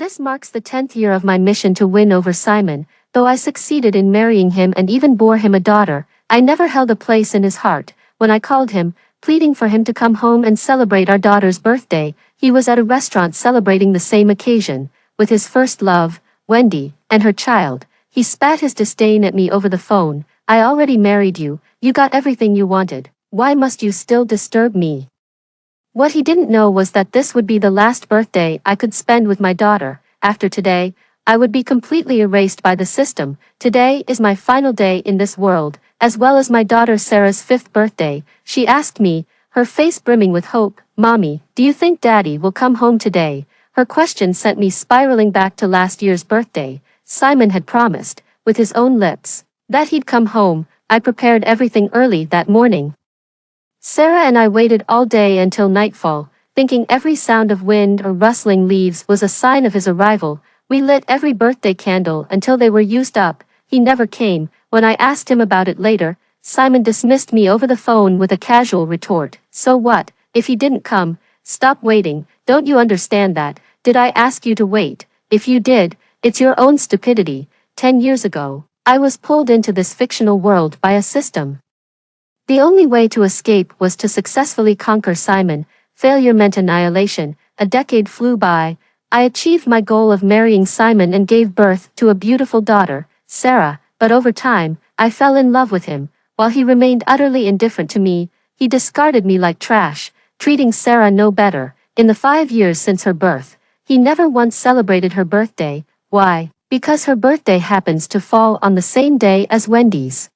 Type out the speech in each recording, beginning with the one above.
This marks the 10th year of my mission to win over Simon. Though I succeeded in marrying him and even bore him a daughter, I never held a place in his heart. When I called him, pleading for him to come home and celebrate our daughter's birthday, he was at a restaurant celebrating the same occasion, with his first love, Wendy, and her child. He spat his disdain at me over the phone. I already married you, you got everything you wanted. Why must you still disturb me? What he didn't know was that this would be the last birthday I could spend with my daughter. After today, I would be completely erased by the system. Today is my final day in this world, as well as my daughter Sarah's 5th birthday. She asked me, her face brimming with hope, "Mommy, do you think Daddy will come home today?" Her question sent me spiraling back to last year's birthday. Simon had promised, with his own lips, that he'd come home. I prepared everything early that morning. Sarah and I waited all day until nightfall, thinking every sound of wind or rustling leaves was a sign of his arrival. We lit every birthday candle until they were used up. He never came. When I asked him about it later, Simon dismissed me over the phone with a casual retort. "So what, if he didn't come? Stop waiting, don't you understand that? Did I ask you to wait? If you did, it's your own stupidity." 10 years ago, I was pulled into this fictional world by a system. The only way to escape was to successfully conquer Simon. Failure meant annihilation. A decade flew by. I achieved my goal of marrying Simon and gave birth to a beautiful daughter, Sarah, but over time, I fell in love with him. While he remained utterly indifferent to me, he discarded me like trash, treating Sarah no better. In the 5 years since her birth, he never once celebrated her birthday. Why? Because her birthday happens to fall on the same day as Wendy's.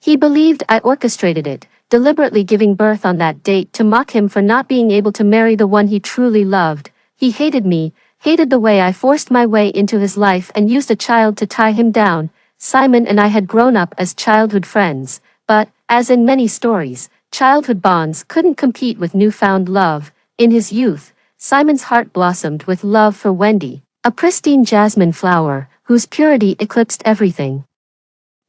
He believed I orchestrated it, deliberately giving birth on that date to mock him for not being able to marry the one he truly loved. He hated me, hated the way I forced my way into his life and used a child to tie him down. Simon and I had grown up as childhood friends, but, as in many stories, childhood bonds couldn't compete with newfound love. In his youth, Simon's heart blossomed with love for Wendy, a pristine jasmine flower, whose purity eclipsed everything.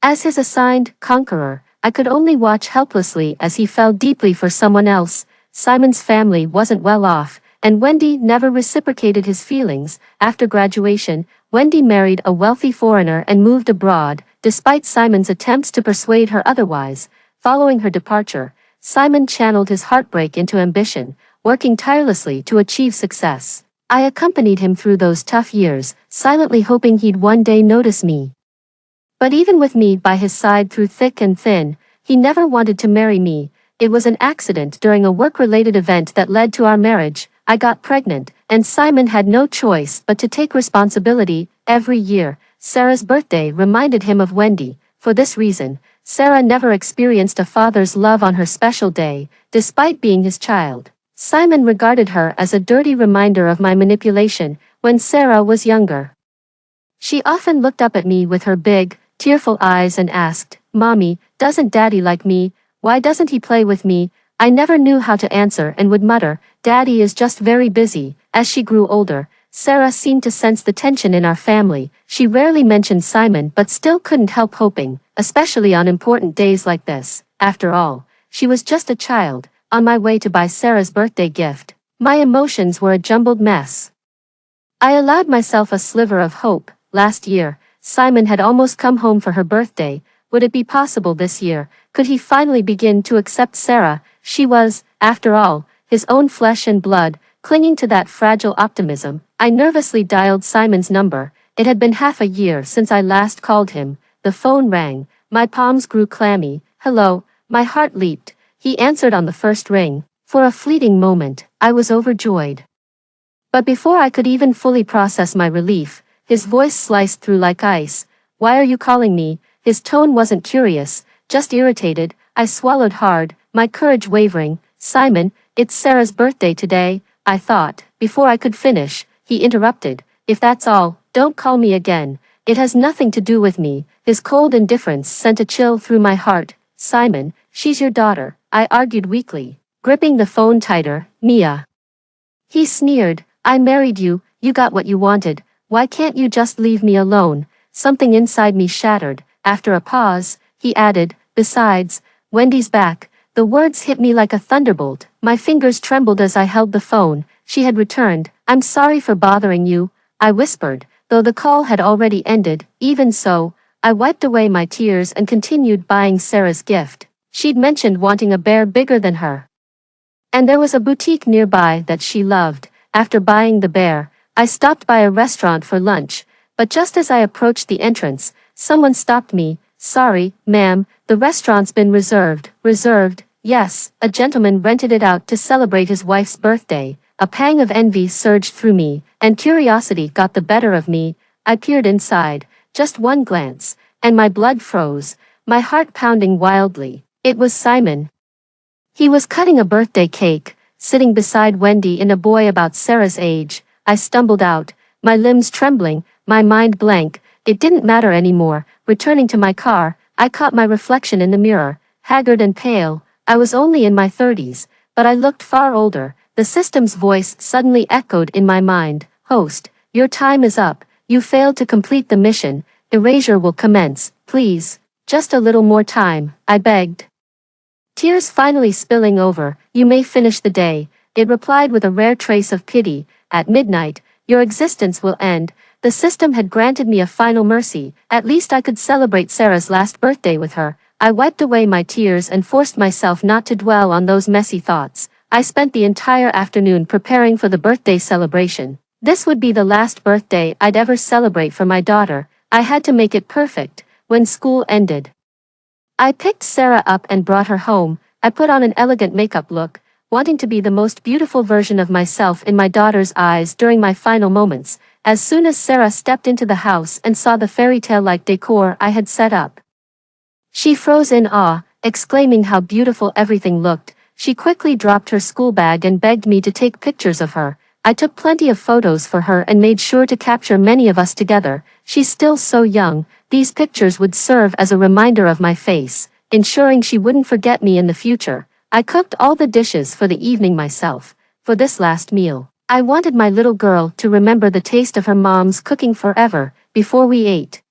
As his assigned conqueror, I could only watch helplessly as he fell deeply for someone else. Simon's family wasn't well off, and Wendy never reciprocated his feelings. After graduation, Wendy married a wealthy foreigner and moved abroad, despite Simon's attempts to persuade her otherwise. Following her departure, Simon channeled his heartbreak into ambition, working tirelessly to achieve success. I accompanied him through those tough years, silently hoping he'd one day notice me. But even with me by his side through thick and thin, he never wanted to marry me. It was an accident during a work-related event that led to our marriage. I got pregnant, and Simon had no choice but to take responsibility. Every year, Sarah's birthday reminded him of Wendy. For this reason, Sarah never experienced a father's love on her special day, despite being his child. Simon regarded her as a dirty reminder of my manipulation when Sarah was younger. She often looked up at me with her big, tearful eyes and asked, "Mommy, doesn't Daddy like me? Why doesn't he play with me?" I never knew how to answer and would mutter, "Daddy is just very busy." As she grew older, Sarah seemed to sense the tension in our family. She rarely mentioned Simon but still couldn't help hoping, especially on important days like this. After all, she was just a child, on my way to buy Sarah's birthday gift. My emotions were a jumbled mess. I allowed myself a sliver of hope. Last year, Simon had almost come home for her birthday. Would it be possible this year? Could he finally begin to accept Sarah? She was, after all, his own flesh and blood. Clinging to that fragile optimism, I nervously dialed Simon's number. It had been half a year since I last called him. The phone rang. My palms grew clammy. "Hello." My heart leaped. He answered on the first ring. For a fleeting moment, I was overjoyed. But before I could even fully process my relief, his voice sliced through like ice. "Why are you calling me?" His tone wasn't curious, just irritated. I swallowed hard, my courage wavering. "Simon, it's Sarah's birthday today," I thought. Before I could finish, he interrupted. "If that's all, don't call me again. It has nothing to do with me." His cold indifference sent a chill through my heart. "Simon, she's your daughter," I argued weakly, gripping the phone tighter. "Mia." He sneered. "I married you, you got what you wanted. Why can't you just leave me alone?" Something inside me shattered. After a pause, he added, "Besides, Wendy's back." The words hit me like a thunderbolt. My fingers trembled as I held the phone. She had returned. "I'm sorry for bothering you." I whispered, though the call had already ended. Even so, I wiped away my tears and continued buying Sarah's gift. She'd mentioned wanting a bear bigger than her. And there was a boutique nearby that she loved. After buying the bear, I stopped by a restaurant for lunch, but just as I approached the entrance, someone stopped me. Sorry, ma'am, the restaurant's been reserved. Reserved? Yes, a gentleman rented it out to celebrate his wife's birthday. A pang of envy surged through me, and curiosity got the better of me. I peered inside, just one glance, and my blood froze, my heart pounding wildly. It was Simon. He was cutting a birthday cake, sitting beside Wendy and a boy about Sarah's age. I stumbled out, my limbs trembling, my mind blank. It didn't matter anymore. Returning to my car, I caught my reflection in the mirror, haggard and pale. I was only in my 30s, but I looked far older. The system's voice suddenly echoed in my mind. Host, your time is up. You failed to complete the mission. Erasure will commence. Please, just a little more time, I begged. Tears finally spilling over. You may finish the day, it replied with a rare trace of pity. At midnight, your existence will end. The system had granted me a final mercy. At least I could celebrate Sarah's last birthday with her. I wiped away my tears and forced myself not to dwell on those messy thoughts. I spent the entire afternoon preparing for the birthday celebration. This would be the last birthday I'd ever celebrate for my daughter. I had to make it perfect. When school ended, I picked Sarah up and brought her home. I put on an elegant makeup look, wanting to be the most beautiful version of myself in my daughter's eyes during my final moments. As soon as Sarah stepped into the house and saw the fairy tale-like decor I had set up, she froze in awe, exclaiming how beautiful everything looked. She quickly dropped her school bag and begged me to take pictures of her. I took plenty of photos for her and made sure to capture many of us together. She's still so young. These pictures would serve as a reminder of my face, ensuring she wouldn't forget me in the future. I cooked all the dishes for the evening myself. For this last meal, I wanted my little girl to remember the taste of her mom's cooking forever. Before we ate,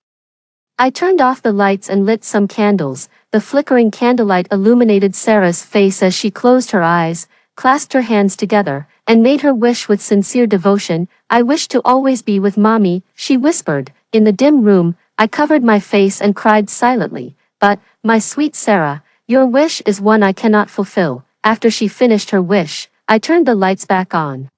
I turned off the lights and lit some candles. The flickering candlelight illuminated Sarah's face as she closed her eyes, clasped her hands together, and made her wish with sincere devotion. I wish to always be with Mommy, she whispered. In the dim room, I covered my face and cried silently. But, my sweet Sarah, your wish is one I cannot fulfill. After she finished her wish, I turned the lights back on.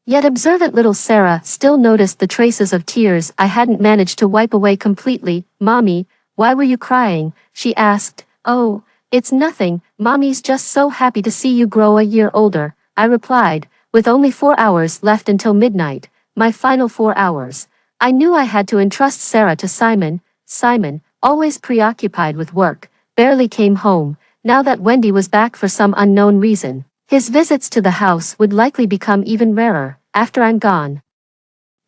Yet observant little Sarah still noticed the traces of tears I hadn't managed to wipe away completely. Mommy, why were you crying? She asked. Oh, it's nothing. Mommy's just so happy to see you grow a year older, I replied. With only 4 hours left until midnight, my final 4 hours, I knew I had to entrust Sarah to Simon. Simon, always preoccupied with work, barely came home. Now that Wendy was back for some unknown reason, his visits to the house would likely become even rarer after I'm gone.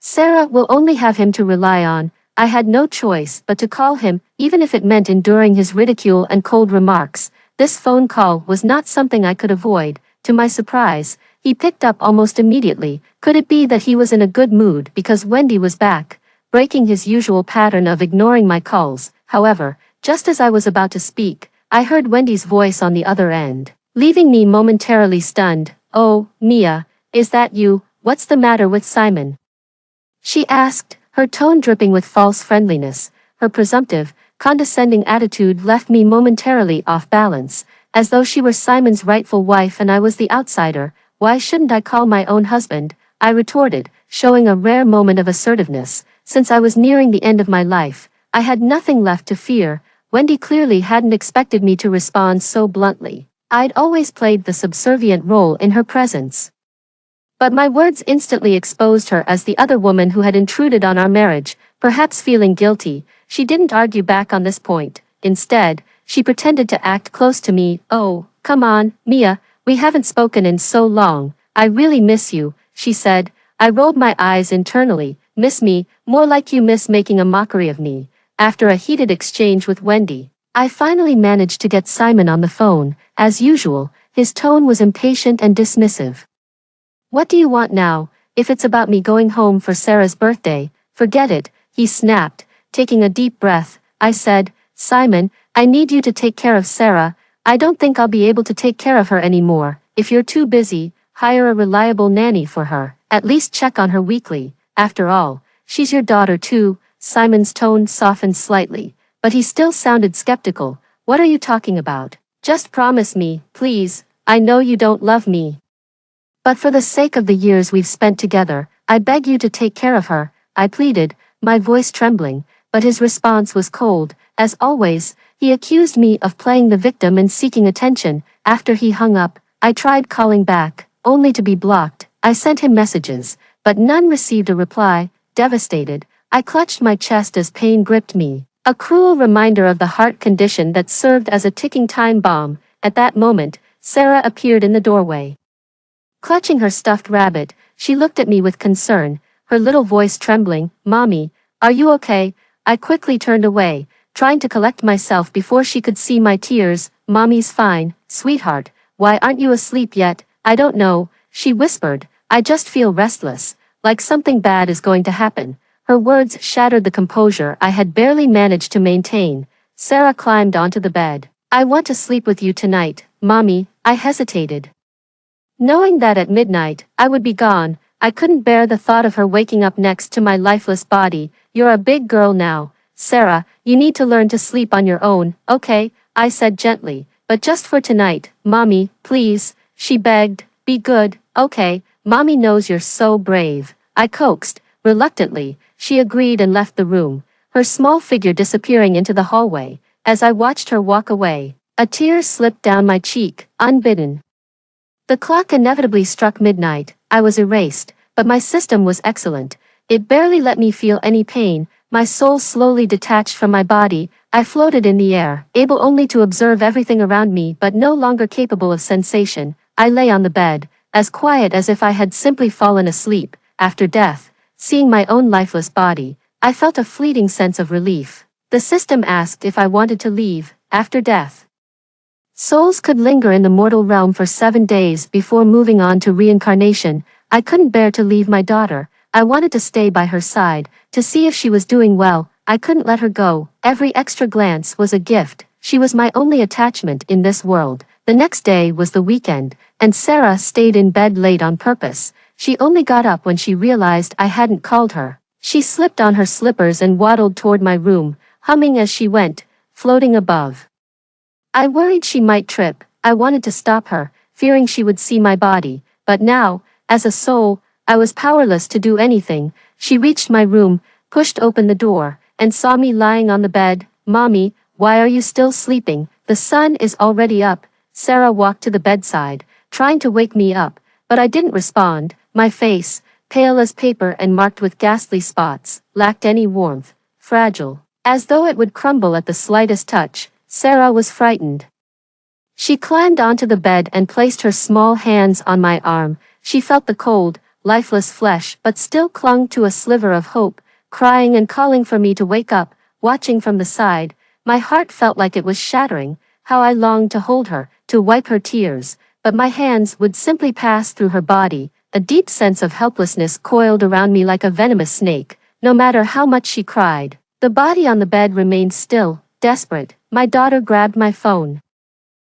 Sarah will only have him to rely on. I had no choice but to call him, even if it meant enduring his ridicule and cold remarks. This phone call was not something I could avoid. To my surprise, he picked up almost immediately. Could it be that he was in a good mood because Wendy was back, breaking his usual pattern of ignoring my calls? However, just as I was about to speak, I heard Wendy's voice on the other end, leaving me momentarily stunned. Oh, Mia, is that you? What's the matter with Simon? She asked, her tone dripping with false friendliness. Her presumptive, condescending attitude left me momentarily off balance, as though she were Simon's rightful wife and I was the outsider. Why shouldn't I call my own husband? I retorted, showing a rare moment of assertiveness. Since I was nearing the end of my life, I had nothing left to fear. Wendy clearly hadn't expected me to respond so bluntly. I'd always played the subservient role in her presence. But my words instantly exposed her as the other woman who had intruded on our marriage. Perhaps feeling guilty, she didn't argue back on this point. Instead, she pretended to act close to me. Oh, come on, Mia, we haven't spoken in so long. I really miss you, she said. I rolled my eyes internally. Miss me? More like you miss making a mockery of me. After a heated exchange with Wendy, I finally managed to get Simon on the phone. As usual, his tone was impatient and dismissive. What do you want now? If it's about me going home for Sarah's birthday, forget it, he snapped. Taking a deep breath, I said, Simon, I need you to take care of Sarah. I don't think I'll be able to take care of her anymore. If you're too busy, hire a reliable nanny for her. At least check on her weekly. After all, she's your daughter too." Simon's tone softened slightly, but he still sounded skeptical. "What are you talking about? Just promise me, please. I know you don't love me. But for the sake of the years we've spent together, I beg you to take care of her," I pleaded, my voice trembling, but his response was cold. As always, he accused me of playing the victim and seeking attention. After he hung up, I tried calling back, only to be blocked. I sent him messages, but none received a reply. Devastated, I clutched my chest as pain gripped me, a cruel reminder of the heart condition that served as a ticking time bomb. At that moment, Sarah appeared in the doorway. Clutching her stuffed rabbit, she looked at me with concern, her little voice trembling. "Mommy, are you okay?" I quickly turned away, trying to collect myself before she could see my tears. "Mommy's fine, sweetheart. Why aren't you asleep yet?" "I don't know," she whispered. "I just feel restless, like something bad is going to happen." Her words shattered the composure I had barely managed to maintain. Sarah climbed onto the bed. "I want to sleep with you tonight, Mommy." I hesitated. Knowing that at midnight, I would be gone, I couldn't bear the thought of her waking up next to my lifeless body. "You're a big girl now, Sarah. You need to learn to sleep on your own." "Okay," I said gently, "but just for tonight, Mommy, please," she begged. "Be good, okay? Mommy knows you're so brave." I coaxed. Reluctantly, she agreed and left the room, her small figure disappearing into the hallway. As I watched her walk away, a tear slipped down my cheek, unbidden. The clock inevitably struck midnight. I was erased, but my system was excellent. It barely let me feel any pain. My soul slowly detached from my body. I floated in the air, able only to observe everything around me but no longer capable of sensation. I lay on the bed, as quiet as if I had simply fallen asleep. After death, seeing my own lifeless body, I felt a fleeting sense of relief. The system asked if I wanted to leave. After death, souls could linger in the mortal realm for 7 days before moving on to reincarnation. I couldn't bear to leave my daughter. I wanted to stay by her side, to see if she was doing well. I couldn't let her go. Every extra glance was a gift. She was my only attachment in this world. The next day was the weekend, and Sarah stayed in bed late on purpose. She only got up when she realized I hadn't called her. She slipped on her slippers and waddled toward my room, humming as she went, floating above. I worried she might trip. I wanted to stop her, fearing she would see my body. But now, as a soul, I was powerless to do anything. She reached my room, pushed open the door, and saw me lying on the bed. "Mommy, why are you still sleeping? The sun is already up." Sarah walked to the bedside, trying to wake me up, but I didn't respond. My face, pale as paper and marked with ghastly spots, lacked any warmth. Fragile, as though it would crumble at the slightest touch. Sarah was frightened. She climbed onto the bed and placed her small hands on my arm. She felt the cold, lifeless flesh but still clung to a sliver of hope, crying and calling for me to wake up. Watching from the side, my heart felt like it was shattering. How I longed to hold her, to wipe her tears, but my hands would simply pass through her body. A deep sense of helplessness coiled around me like a venomous snake. No matter how much she cried, the body on the bed remained still, desperate. My daughter grabbed my phone.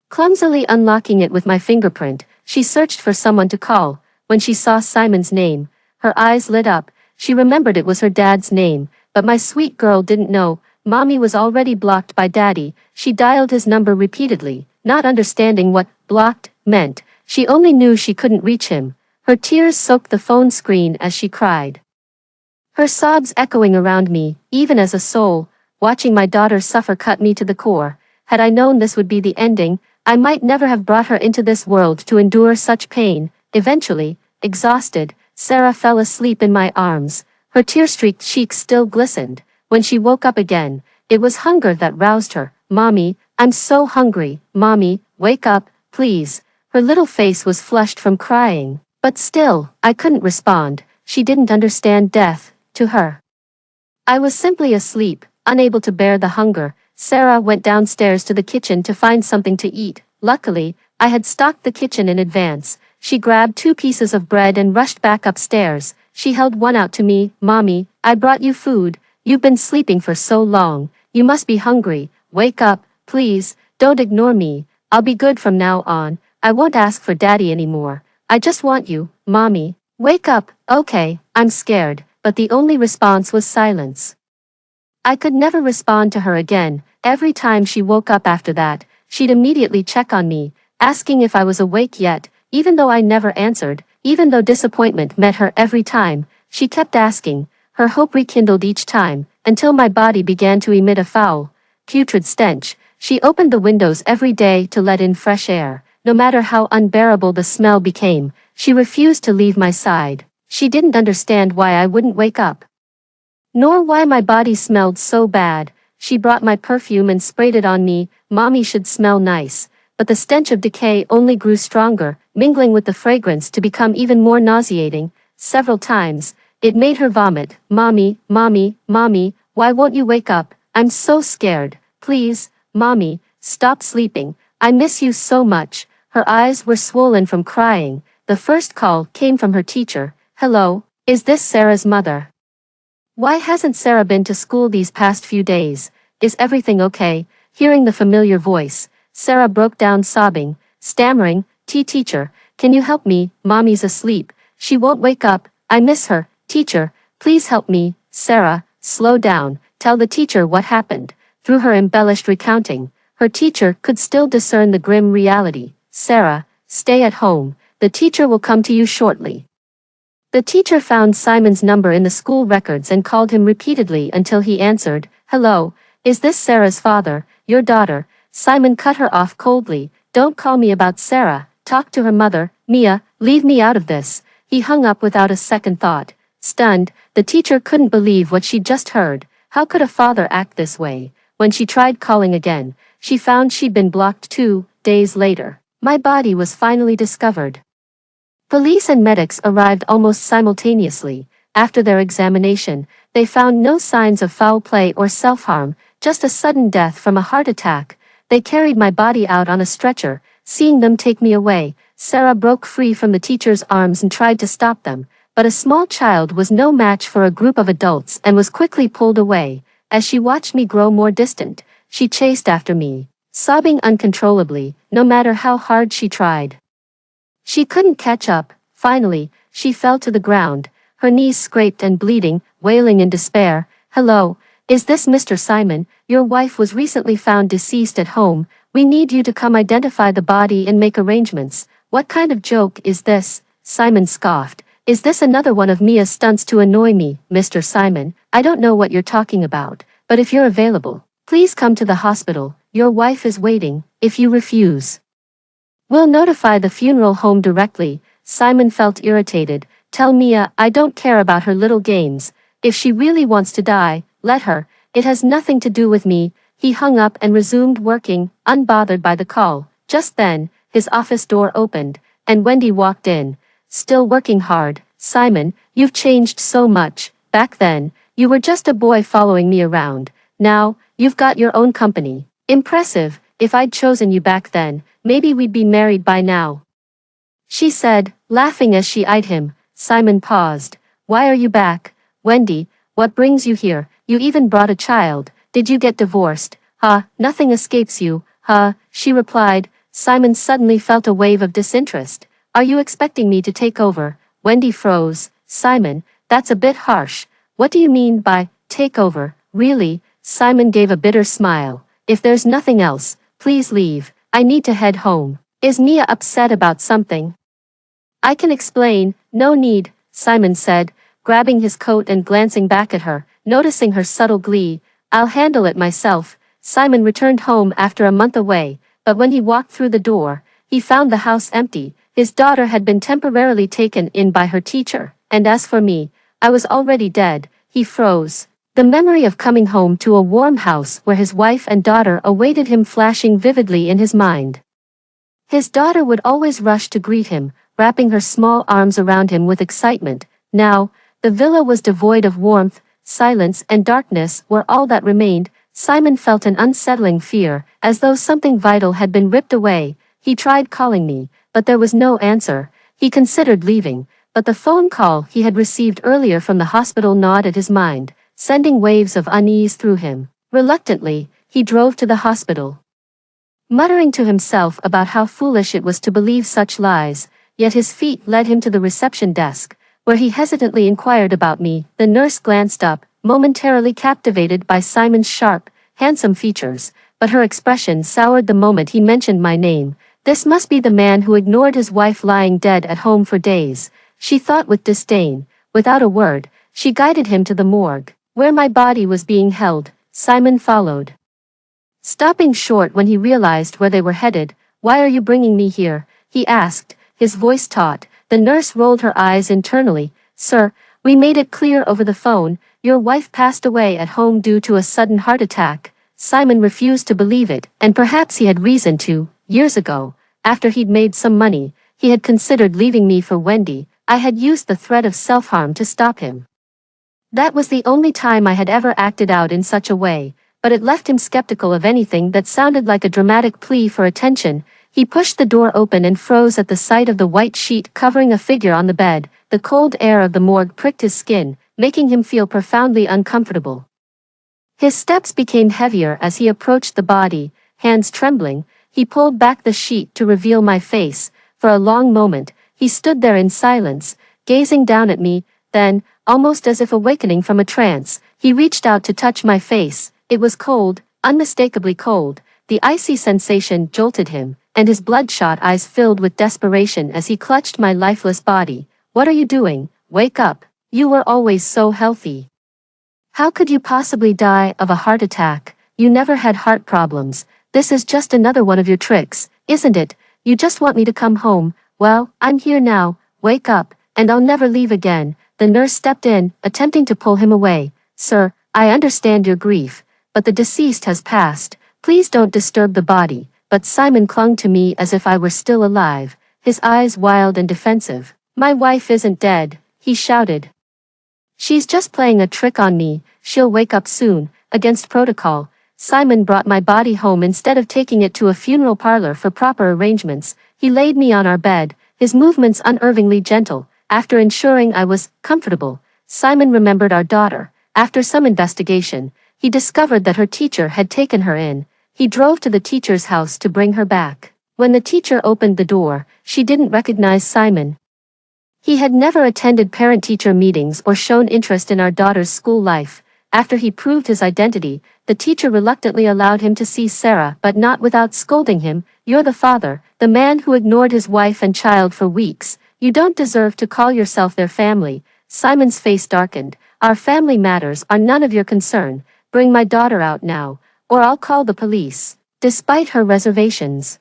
Clumsily unlocking it with my fingerprint, she searched for someone to call. When she saw Simon's name, her eyes lit up. She remembered it was her dad's name, but my sweet girl didn't know. Mommy was already blocked by Daddy. She dialed his number repeatedly, not understanding what blocked meant. She only knew she couldn't reach him. Her tears soaked the phone screen as she cried, her sobs echoing around me. Even as a soul, watching my daughter suffer cut me to the core. Had I known this would be the ending, I might never have brought her into this world to endure such pain. Eventually, exhausted, Sarah fell asleep in my arms. Her tear-streaked cheeks still glistened. When she woke up again, it was hunger that roused her. "Mommy, I'm so hungry. Mommy, wake up, please." Her little face was flushed from crying. But still, I couldn't respond. She didn't understand death. To her, I was simply asleep, unable to bear the hunger. Sarah went downstairs to the kitchen to find something to eat. Luckily, I had stocked the kitchen in advance. She grabbed 2 pieces of bread and rushed back upstairs. She held one out to me. "Mommy, I brought you food. You've been sleeping for so long. You must be hungry. Wake up, please. Don't ignore me. I'll be good from now on. I won't ask for Daddy anymore. I just want you, Mommy. Wake up." "Okay, I'm scared." but the only response was silence. I could never respond to her again. Every time she woke up after that, she'd immediately check on me, asking if I was awake yet, even though I never answered. Even though disappointment met her every time, she kept asking. Her hope rekindled each time, until my body began to emit a foul, putrid stench. She opened the windows every day to let in fresh air. No matter how unbearable the smell became, she refused to leave my side. She didn't understand why I wouldn't wake up, nor why my body smelled so bad. She brought my perfume and sprayed it on me. Mommy should smell nice. But the stench of decay only grew stronger, mingling with the fragrance to become even more nauseating. Several times, it made her vomit. Mommy, mommy, mommy, why won't you wake up? I'm so scared. Please, mommy, stop sleeping. I miss you so much. Her eyes were swollen from crying. The first call came from her teacher. Hello, is this Sarah's mother? Why hasn't Sarah been to school these past few days? Is everything okay? Hearing the familiar voice, Sarah broke down sobbing, stammering, Teacher, can you help me? Mommy's asleep. She won't wake up. I miss her. Teacher, please help me. Sarah, slow down. Tell the teacher what happened. Through her embellished recounting, her teacher could still discern the grim reality. Sarah, stay at home. The teacher will come to you shortly. The teacher found Simon's number in the school records and called him repeatedly until he answered. Hello, is this Sarah's father, your daughter? Simon cut her off coldly. Don't call me about Sarah, talk to her mother. Mia, leave me out of this. He hung up without a second thought. Stunned, the teacher couldn't believe what she'd just heard. How could a father act this way? When she tried calling again, she found she'd been blocked 2 days later. My body was finally discovered. Police and medics arrived almost simultaneously. After their examination, they found no signs of foul play or self-harm, just a sudden death from a heart attack. They carried my body out on a stretcher. Seeing them take me away, Sarah broke free from the teacher's arms and tried to stop them, but a small child was no match for a group of adults and was quickly pulled away. As she watched me grow more distant, she chased after me, sobbing uncontrollably, no matter how hard she tried. She couldn't catch up. Finally, she fell to the ground, her knees scraped and bleeding, wailing in despair. Hello, is this Mr. Simon? Your wife was recently found deceased at home. We need you to come identify the body and make arrangements. What kind of joke is this? Simon scoffed. Is this another one of Mia's stunts to annoy me? Mr. Simon, I don't know what you're talking about, but if you're available, please come to the hospital. Your wife is waiting. If you refuse, we'll notify the funeral home directly. Simon felt irritated. Tell Mia I don't care about her little games. If she really wants to die, let her. It has nothing to do with me. He hung up and resumed working, unbothered by the call. Just then, his office door opened, and Wendy walked in, still working hard. Simon, you've changed so much. Back then, you were just a boy following me around. Now, you've got your own company. Impressive. If I'd chosen you back then, maybe we'd be married by now, she said, laughing as she eyed him. Simon paused. Why are you back? Wendy, what brings you here? You even brought a child. Did you get divorced? Nothing escapes you. She replied. Simon suddenly felt a wave of disinterest. Are you expecting me to take over? Wendy froze. Simon, that's a bit harsh. What do you mean by take over? Really? Simon gave a bitter smile. If there's nothing else, please leave. I need to head home. Is Mia upset about something? I can explain. No need, Simon said, grabbing his coat and glancing back at her, noticing her subtle glee. I'll handle it myself. Simon returned home after a month away, but when he walked through the door, he found the house empty. His daughter had been temporarily taken in by her teacher, and as for me, I was already dead. He froze. The memory of coming home to a warm house where his wife and daughter awaited him flashing vividly in his mind. His daughter would always rush to greet him, wrapping her small arms around him with excitement. Now, the villa was devoid of warmth. Silence and darkness were all that remained. Simon felt an unsettling fear, as though something vital had been ripped away. He tried calling me, but there was no answer. He considered leaving, but the phone call he had received earlier from the hospital gnawed at his mind, sending waves of unease through him. Reluctantly, he drove to the hospital, muttering to himself about how foolish it was to believe such lies, yet his feet led him to the reception desk. where he hesitantly inquired about me. The nurse glanced up, momentarily captivated by Simon's sharp, handsome features, but her expression soured the moment he mentioned my name. This must be the man who ignored his wife lying dead at home for days, she thought with disdain. Without a word, she guided him to the morgue, where my body was being held. Simon followed, stopping short when he realized where they were headed. "Why are you bringing me here?" he asked, his voice taut. The nurse rolled her eyes internally. "Sir, we made it clear over the phone. Your wife passed away at home due to a sudden heart attack." Simon refused to believe it, and perhaps he had reason to. Years ago, after he'd made some money, he had considered leaving me for Wendy. I had used the threat of self-harm to stop him. That was the only time I had ever acted out in such a way, but it left him skeptical of anything that sounded like a dramatic plea for attention. He pushed the door open and froze at the sight of the white sheet covering a figure on the bed. The cold air of the morgue pricked his skin, making him feel profoundly uncomfortable. His steps became heavier as he approached the body, hands trembling. He pulled back the sheet to reveal my face. For a long moment, he stood there in silence, gazing down at me. Then, almost as if awakening from a trance, he reached out to touch my face. It was cold, unmistakably cold. The icy sensation jolted him, and his bloodshot eyes filled with desperation as he clutched my lifeless body. "What are you doing? Wake up. You were always so healthy. How could you possibly die of a heart attack? You never had heart problems. This is just another one of your tricks, isn't it? You just want me to come home. Well, I'm here now. Wake up, and I'll never leave again." The nurse stepped in, attempting to pull him away. "Sir, I understand your grief, but the deceased has passed. Please don't disturb the body." But Simon clung to me as if I were still alive, his eyes wild and defensive. "My wife isn't dead," he shouted. "She's just playing a trick on me. She'll wake up soon." Against protocol, Simon brought my body home instead of taking it to a funeral parlor for proper arrangements. He laid me on our bed, his movements unnervingly gentle. After ensuring I was comfortable, Simon remembered our daughter. After some investigation, he discovered that her teacher had taken her in. He drove to the teacher's house to bring her back. When the teacher opened the door, she didn't recognize Simon. He had never attended parent-teacher meetings or shown interest in our daughter's school life. After he proved his identity, the teacher reluctantly allowed him to see Sarah, but not without scolding him. "You're the father, the man who ignored his wife and child for weeks. You don't deserve to call yourself their family." Simon's face darkened. "Our family matters are none of your concern. Bring my daughter out now, or I'll call the police." Despite her reservations,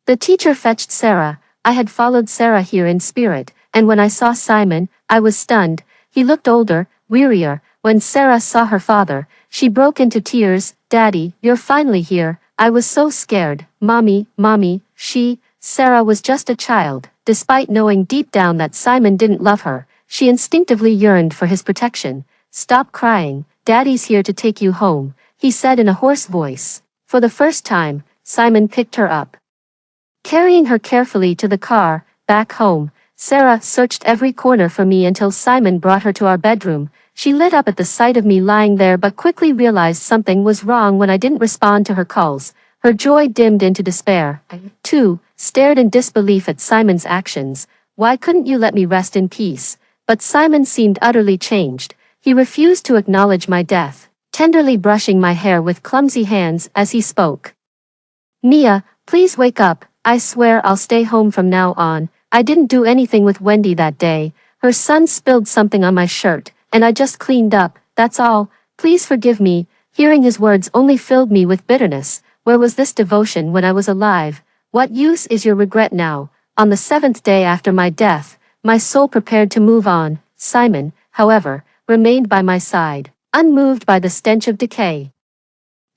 the teacher fetched Sarah. I had followed Sarah here in spirit, and when I saw Simon, I was stunned. He looked older, wearier. When Sarah saw her father, she broke into tears. "Daddy, you're finally here. I was so scared." Mommy. Sarah was just a child. Despite knowing deep down that Simon didn't love her, she instinctively yearned for his protection. "Stop crying. Daddy's here to take you home," he said in a hoarse voice. For the first time, Simon picked her up, carrying her carefully to the car. Back home, Sarah searched every corner for me until Simon brought her to our bedroom. She lit up at the sight of me lying there but quickly realized something was wrong when I didn't respond to her calls. Her joy dimmed into despair. I, too, stared in disbelief at Simon's actions. "Why couldn't you let me rest in peace?" But Simon seemed utterly changed. He refused to acknowledge my death, tenderly brushing my hair with clumsy hands as he spoke. "Mia, please wake up. I swear I'll stay home from now on. I didn't do anything with Wendy that day. Her son spilled something on my shirt, and I just cleaned up, that's all. Please forgive me." Hearing his words only filled me with bitterness. Where was this devotion when I was alive? What use is your regret now? On the 7th day after my death, my soul prepared to move on. Simon, however, remained by my side, unmoved by the stench of decay.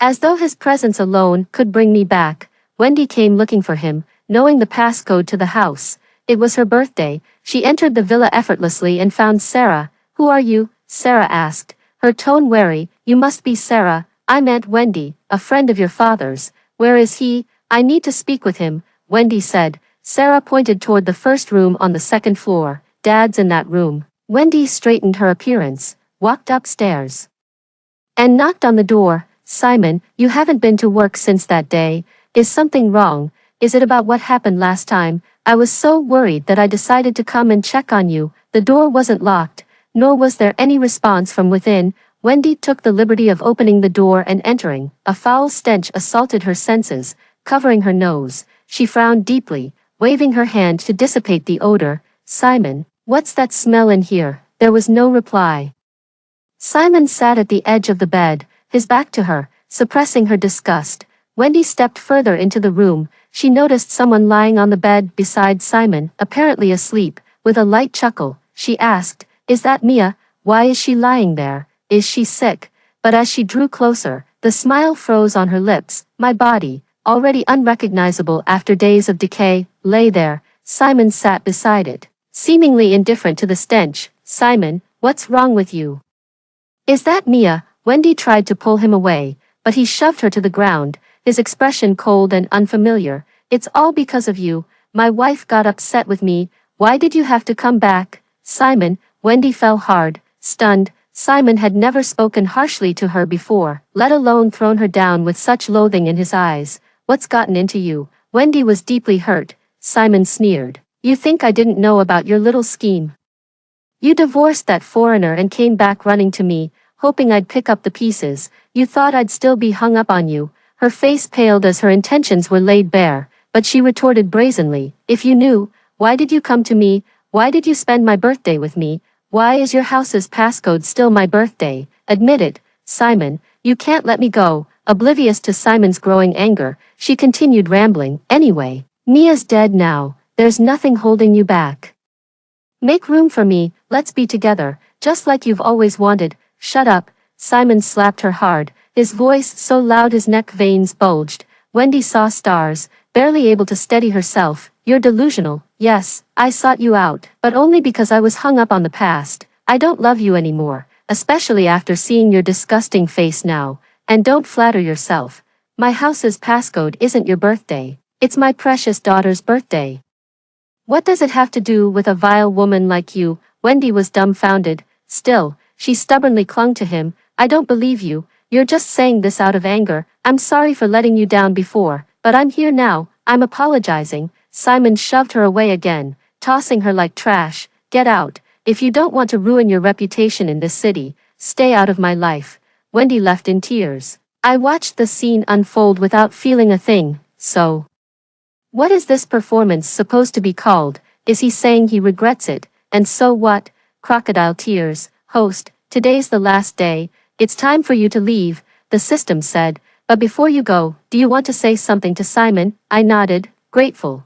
As though his presence alone could bring me back, Wendy came looking for him, knowing the passcode to the house. It was her birthday. She entered the villa effortlessly and found Sarah. "Who are you?" Sarah asked, her tone wary. "You must be Sarah." "I'm Aunt Wendy, a friend of your father's." "Where is he?" "I need to speak with him," Wendy said. Sarah pointed toward the first room on the second floor. "Dad's in that room." Wendy straightened her appearance, walked upstairs, and knocked on the door. "Simon, you haven't been to work since that day. Is something wrong? Is it about what happened last time?" I was so worried that I decided to come and check on you. The door wasn't locked, nor was there any response from within. Wendy took the liberty of opening the door and entering. A foul stench assaulted her senses, covering her nose. She frowned deeply, waving her hand to dissipate the odor. Simon, what's that smell in here? There was no reply. Simon sat at the edge of the bed, his back to her, suppressing her disgust. Wendy stepped further into the room. She noticed someone lying on the bed beside Simon, apparently asleep. With a light chuckle, she asked, "Is that Mia? Why is she lying there? Is she sick?" But as she drew closer, the smile froze on her lips. My body, already unrecognizable after days of decay, lay there. Simon sat beside it, seemingly indifferent to the stench. "Simon, what's wrong with you? Is that Mia?" Wendy tried to pull him away, but he shoved her to the ground, his expression cold and unfamiliar. "It's all because of you. My wife got upset with me. Why did you have to come back?" "Simon," Wendy fell hard, stunned. Simon had never spoken harshly to her before, let alone thrown her down with such loathing in his eyes. "What's gotten into you?" Wendy was deeply hurt. Simon sneered. "You think I didn't know about your little scheme? You divorced that foreigner and came back running to me, hoping I'd pick up the pieces. You thought I'd still be hung up on you." Her face paled as her intentions were laid bare, but she retorted brazenly, "If you knew, why did you come to me? Why did you spend my birthday with me? Why is your house's passcode still my birthday? Admit it, Simon, you can't let me go." Oblivious to Simon's growing anger, she continued rambling, "Anyway, Mia's dead now, there's nothing holding you back. Make room for me, let's be together, just like you've always wanted." "Shut up." Simon slapped her hard, his voice so loud his neck veins bulged. Wendy saw stars, barely able to steady herself. "You're delusional. Yes, I sought you out, but only because I was hung up on the past. I don't love you anymore, especially after seeing your disgusting face now. And don't flatter yourself. My house's passcode isn't your birthday. It's my precious daughter's birthday. What does it have to do with a vile woman like you?" Wendy was dumbfounded. Still, she stubbornly clung to him. "I don't believe you. You're just saying this out of anger. I'm sorry for letting you down before, but I'm here now. I'm apologizing." Simon shoved her away again, tossing her like trash. "Get out. If you don't want to ruin your reputation in this city, stay out of my life." Wendy left in tears. I watched the scene unfold without feeling a thing. So, what is this performance supposed to be called? Is he saying he regrets it? And so what? Crocodile tears. "Host, today's the last day. It's time for you to leave," the system said. "But before you go, do you want to say something to Simon?" I nodded, grateful.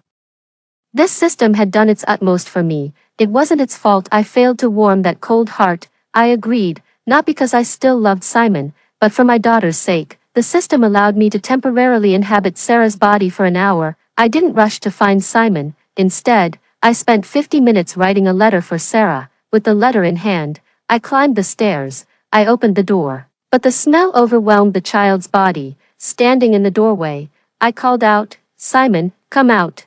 This system had done its utmost for me. It wasn't its fault I failed to warm that cold heart. I agreed, not because I still loved Simon, but for my daughter's sake. The system allowed me to temporarily inhabit Sarah's body for an hour. I didn't rush to find Simon. Instead, I spent 50 minutes writing a letter for Sarah. With the letter in hand, I climbed the stairs. I opened the door, but the smell overwhelmed the child's body. Standing in the doorway, I called out, "Simon, come out."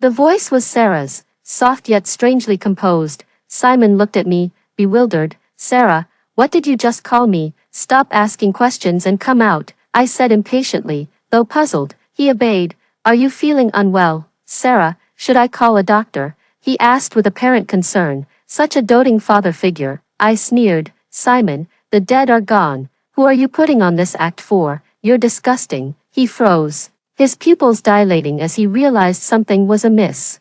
The voice was Sarah's, soft yet strangely composed. Simon looked at me, bewildered. "Sarah, what did you just call me? Stop asking questions and come out," I said impatiently. Though puzzled, he obeyed. "Are you feeling unwell, Sarah? Should I call a doctor?" he asked with apparent concern. Such a doting father figure. I sneered. "Simon, the dead are gone. Who are you putting on this act for? You're disgusting." He froze, his pupils dilating as he realized something was amiss.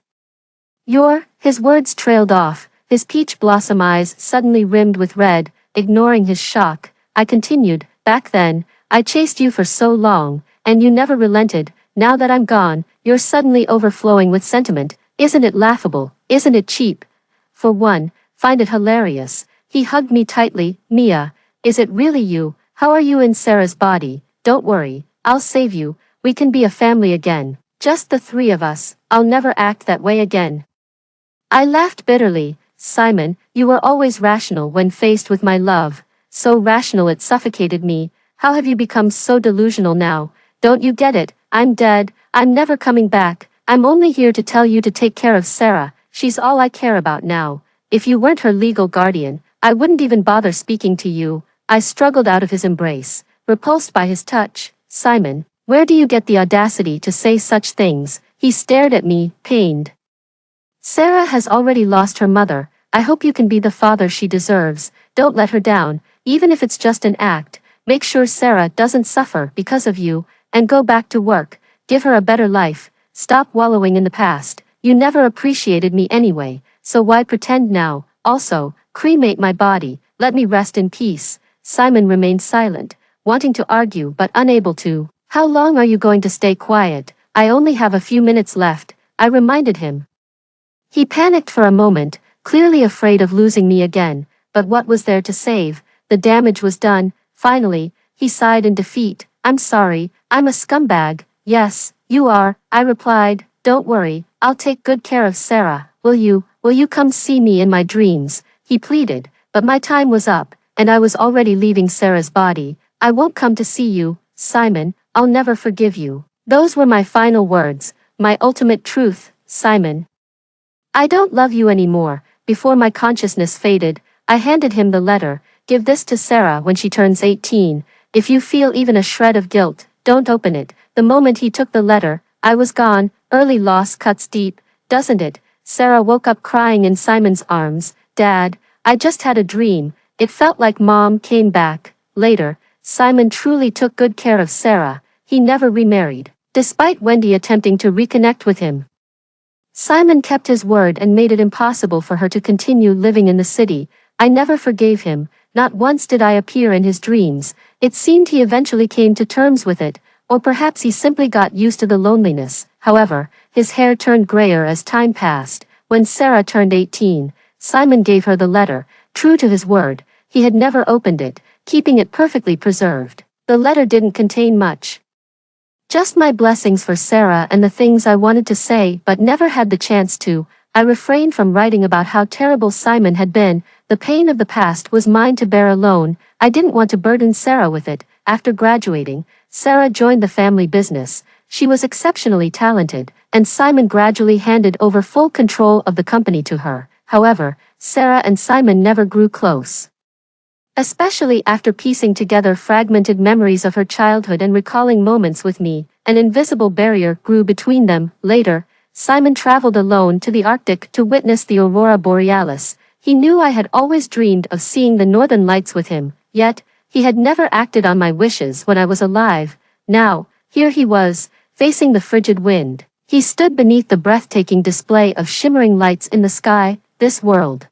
His words trailed off, his peach blossom eyes suddenly rimmed with red. Ignoring his shock, I continued, "Back then, I chased you for so long, and you never relented. Now that I'm gone, you're suddenly overflowing with sentiment. Isn't it laughable? Isn't it cheap? For one, find it hilarious." He hugged me tightly. "Mia, is it really you? How are you in Sarah's body? Don't worry, I'll save you. We can be a family again. Just the three of us. I'll never act that way again." I laughed bitterly. "Simon, you were always rational when faced with my love. So rational it suffocated me. How have you become so delusional now? Don't you get it? I'm dead. I'm never coming back. I'm only here to tell you to take care of Sarah. She's all I care about now. If you weren't her legal guardian, I wouldn't even bother speaking to you." I struggled out of his embrace, repulsed by his touch. "Simon, where do you get the audacity to say such things?" He stared at me, pained. Sarah has already lost her mother. I hope you can be the father she deserves. Don't let her down, even if it's just an act. Make sure Sarah doesn't suffer because of you, and go back to work. Give her a better life. Stop wallowing in the past. You never appreciated me anyway, so why pretend now? Also, cremate my body. Let me rest in peace. Simon remained silent, wanting to argue but unable to. How long are you going to stay quiet? I only have a few minutes left, I reminded him. He panicked for a moment, clearly afraid of losing me again, but what was there to save? The damage was done. Finally, he sighed in defeat. I'm sorry, I'm a scumbag. Yes, you are, I replied. Don't worry, I'll take good care of Sarah. Will you come see me in my dreams? He pleaded, but my time was up, and I was already leaving Sarah's body. I won't come to see you, Simon, I'll never forgive you. Those were my final words, my ultimate truth, Simon. I don't love you anymore. Before my consciousness faded, I handed him the letter. Give this to Sarah when she turns 18. If you feel even a shred of guilt, don't open it. The moment he took the letter, I was gone. Early loss cuts deep, doesn't it? Sarah woke up crying in Simon's arms. Dad, I just had a dream. It felt like Mom came back. Later, Simon truly took good care of Sarah. He never remarried, despite Wendy attempting to reconnect with him. Simon kept his word and made it impossible for her to continue living in the city. I never forgave him. Not once did I appear in his dreams. It seemed he eventually came to terms with it, or perhaps he simply got used to the loneliness. However, his hair turned grayer as time passed. When Sarah turned 18, Simon gave her the letter. True to his word, he had never opened it, keeping it perfectly preserved. The letter didn't contain much. Just my blessings for Sarah and the things I wanted to say but never had the chance to. I refrained from writing about how terrible Simon had been. The pain of the past was mine to bear alone. I didn't want to burden Sarah with it. After graduating, Sarah joined the family business. She was exceptionally talented, and Simon gradually handed over full control of the company to her. However, Sarah and Simon never grew close. Especially after piecing together fragmented memories of her childhood and recalling moments with me, an invisible barrier grew between them. Later, Simon traveled alone to the Arctic to witness the aurora borealis. He knew I had always dreamed of seeing the northern lights with him, yet, he had never acted on my wishes when I was alive. Now, here he was, facing the frigid wind. He stood beneath the breathtaking display of shimmering lights in the sky. This world,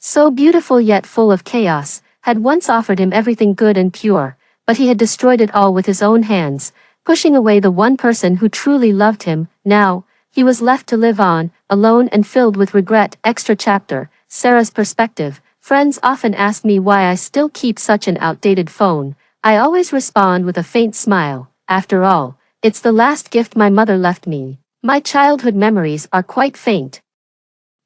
so beautiful yet full of chaos, had once offered him everything good and pure, but he had destroyed it all with his own hands, pushing away the one person who truly loved him. Now, he was left to live on, alone and filled with regret. Extra chapter, Sarah's perspective. Friends often ask me why I still keep such an outdated phone. I always respond with a faint smile. After all, it's the last gift my mother left me. My childhood memories are quite faint.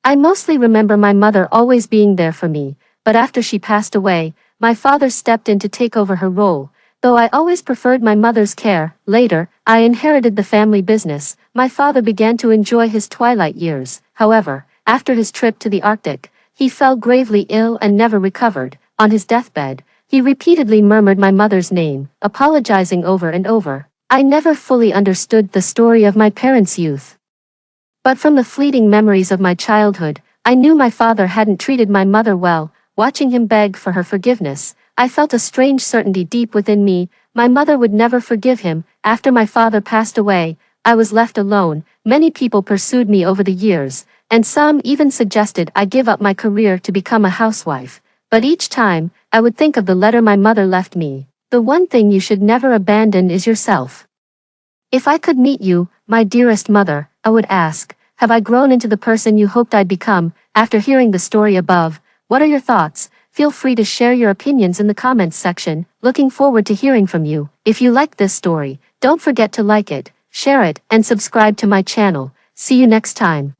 I mostly remember my mother always being there for me, but after she passed away, my father stepped in to take over her role. Though I always preferred my mother's care, later, I inherited the family business. My father began to enjoy his twilight years. However, after his trip to the Arctic, he fell gravely ill and never recovered. On his deathbed, he repeatedly murmured my mother's name, apologizing over and over. I never fully understood the story of my parents' youth. But from the fleeting memories of my childhood, I knew my father hadn't treated my mother well. Watching him beg for her forgiveness, I felt a strange certainty deep within me. My mother would never forgive him. After my father passed away, I was left alone. Many people pursued me over the years, and some even suggested I give up my career to become a housewife. But each time, I would think of the letter my mother left me. The one thing you should never abandon is yourself. If I could meet you, my dearest mother, I would ask, have I grown into the person you hoped I'd become? After hearing the story above, what are your thoughts? Feel free to share your opinions in the comments section. Looking forward to hearing from you. If you liked this story, don't forget to like it, share it, and subscribe to my channel. See you next time.